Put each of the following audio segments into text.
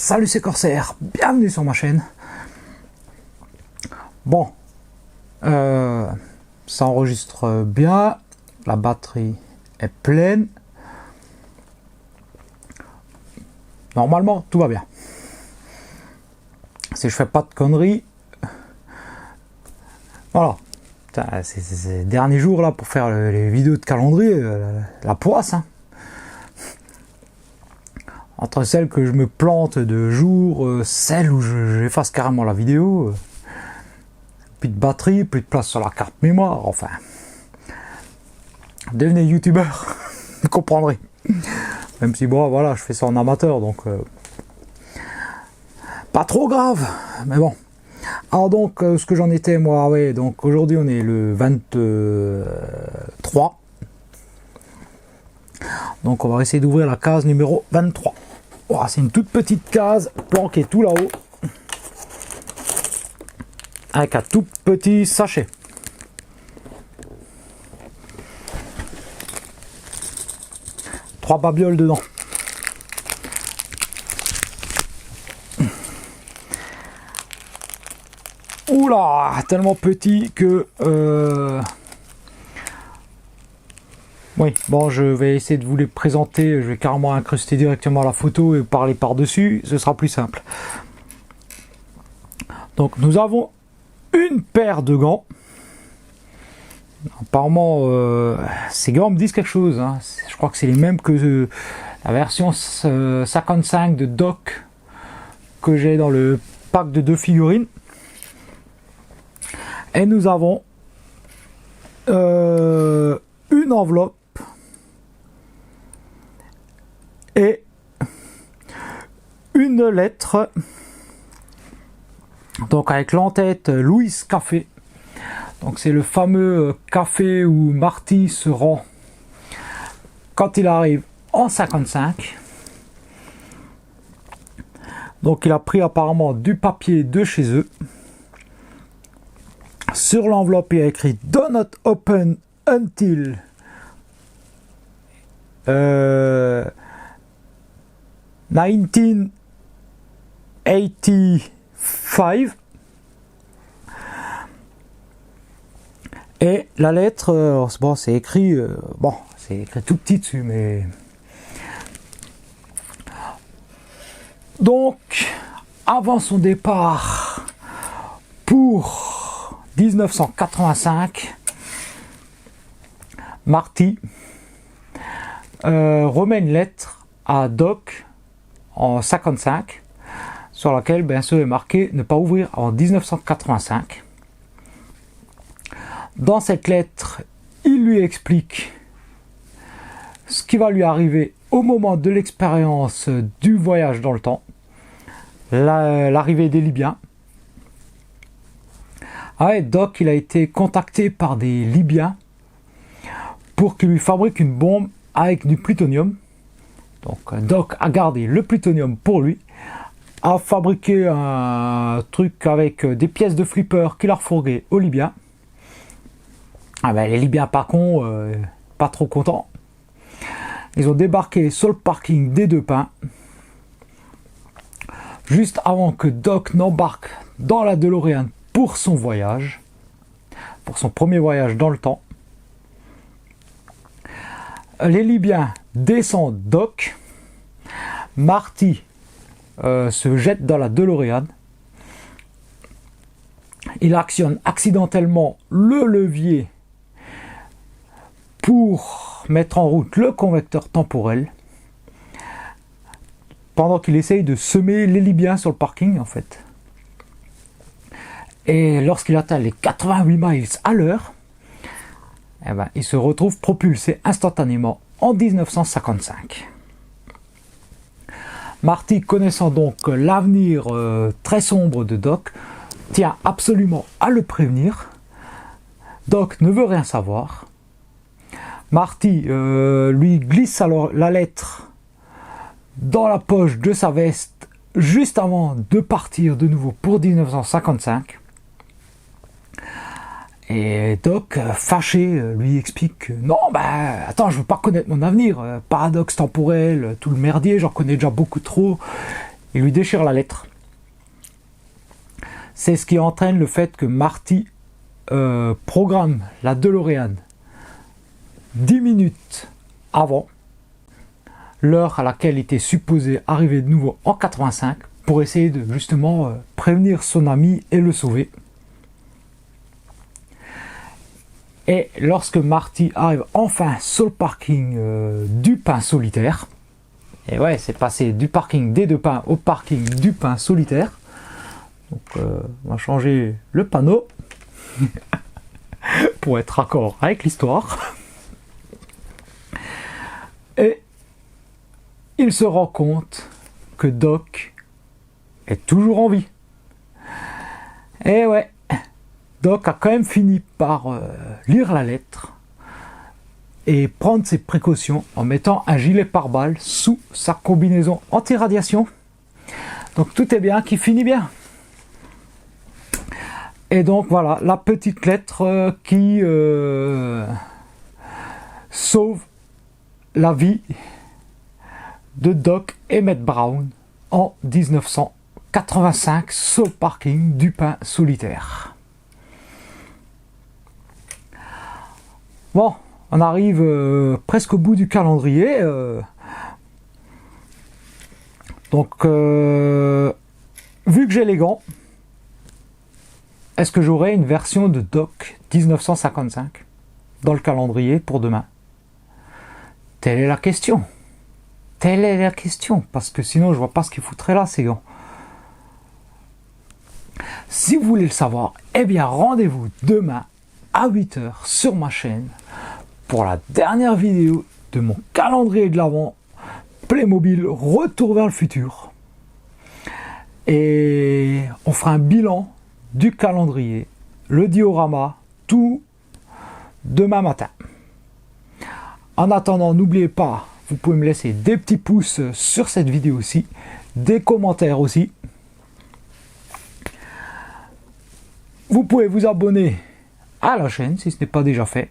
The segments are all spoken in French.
Salut, c'est Corsair, bienvenue sur ma chaîne. Bon, ça enregistre bien, la batterie est pleine. Normalement, tout va bien. Si je fais pas de conneries, voilà. Ces derniers jours là pour faire les vidéos de calendrier, la poisse. Hein. Entre celles que je me plante de jour, celles où j'efface carrément la vidéo, plus de batterie, plus de place sur la carte mémoire, enfin. Devenez youtubeur, vous comprendrez. Même si bon, voilà, je fais ça en amateur, donc pas trop grave, mais bon. Alors donc, ce que j'en étais, moi, ouais, donc aujourd'hui on est le 23. Donc on va essayer d'ouvrir la case numéro 23. Oh, c'est une toute petite case planquée tout là-haut. Avec un tout petit sachet. Trois babioles dedans. Oula, tellement petit que... Oui, bon, je vais essayer de vous les présenter. Je vais carrément incruster directement la photo et parler par-dessus. Ce sera plus simple. Donc, nous avons une paire de gants. Apparemment, ces gants me disent quelque chose. Hein. Je crois que c'est les mêmes que la version 55 de Doc que j'ai dans le pack de 2 figurines. Et nous avons une enveloppe et une lettre, donc avec l'en-tête Louis Café. Donc c'est le fameux café où Marty se rend quand il arrive en 55. Donc il a pris apparemment du papier de chez eux. Sur l'enveloppe il y a écrit Do not open until 1985. Et la lettre, bon, c'est écrit, c'est écrit tout petit dessus, mais donc avant son départ pour 1985, Marty remet une lettre à Doc en 55 sur laquelle bien sûr est marqué ne pas ouvrir en 1985. Dans cette lettre, il lui explique ce qui va lui arriver au moment de l'expérience du voyage dans le temps, l'arrivée des Libyens. Ah ouais, Doc, il a été contacté par des Libyens pour qu'ils lui fabriquent une bombe avec du plutonium. Donc Doc a gardé le plutonium pour lui, a fabriqué un truc avec des pièces de flipper qu'il a refourgué aux Libyens. Ah ben, les Libyens pas cons, pas trop contents. Ils ont débarqué sur le parking des Deux Pins, juste avant que Doc n'embarque dans la DeLorean pour son voyage, pour son premier voyage dans le temps. Les Libyens descendent Doc, Marty se jette dans la DeLorean, il actionne accidentellement le levier pour mettre en route le convecteur temporel, pendant qu'il essaye de semer les Libyens sur le parking en fait. Et lorsqu'il atteint les 88 miles à l'heure, eh ben, il se retrouve propulsé instantanément en 1955. Marty, connaissant donc l'avenir très sombre de Doc, tient absolument à le prévenir. Doc ne veut rien savoir. Marty lui glisse alors la lettre dans la poche de sa veste juste avant de partir de nouveau pour 1955. Et Doc, fâché, lui explique que non, attends, je veux pas connaître mon avenir, paradoxe temporel, tout le merdier, j'en connais déjà beaucoup trop, Il lui déchire la lettre. C'est ce qui entraîne le fait que Marty programme la DeLorean 10 minutes avant l'heure à laquelle il était supposé arriver de nouveau en 85 pour essayer de justement prévenir son ami et le sauver. Et lorsque Marty arrive enfin sur le parking du pain solitaire, et ouais, c'est passé du parking des deux pains au parking du pain solitaire. Donc on va changer le panneau pour être raccord avec l'histoire. Et il se rend compte que Doc est toujours en vie. Et ouais, Doc a quand même fini par lire la lettre et prendre ses précautions en mettant un gilet pare-balles sous sa combinaison anti-radiation. Donc tout est bien qui finit bien. Et donc voilà, la petite lettre qui sauve la vie de Doc Emmett Brown en 1985 sur le parking du pain solitaire. Bon, on arrive presque au bout du calendrier. Donc, vu que j'ai les gants, est-ce que j'aurai une version de Doc 1955 dans le calendrier pour demain? Telle est la question. Telle est la question, parce que sinon je vois pas ce qu'il foutrait là, ces gants. Si vous voulez le savoir, eh bien rendez-vous demain à 8 h sur ma chaîne pour la dernière vidéo de mon calendrier de l'Avent Playmobil Retour vers le futur. Et on fera un bilan du calendrier, le diorama, tout demain matin. En attendant, n'oubliez pas, vous pouvez me laisser des petits pouces sur cette vidéo aussi, des commentaires aussi. Vous pouvez vous abonner à la chaîne si ce n'est pas déjà fait.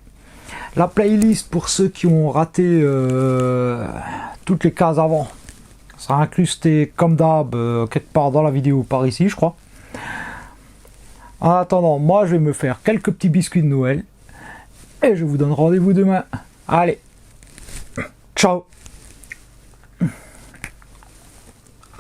La playlist pour ceux qui ont raté toutes les cases avant sera incrustée comme d'hab quelque part dans la vidéo par ici, je crois. En attendant, moi je vais me faire quelques petits biscuits de Noël et je vous donne rendez-vous demain. Allez, ciao!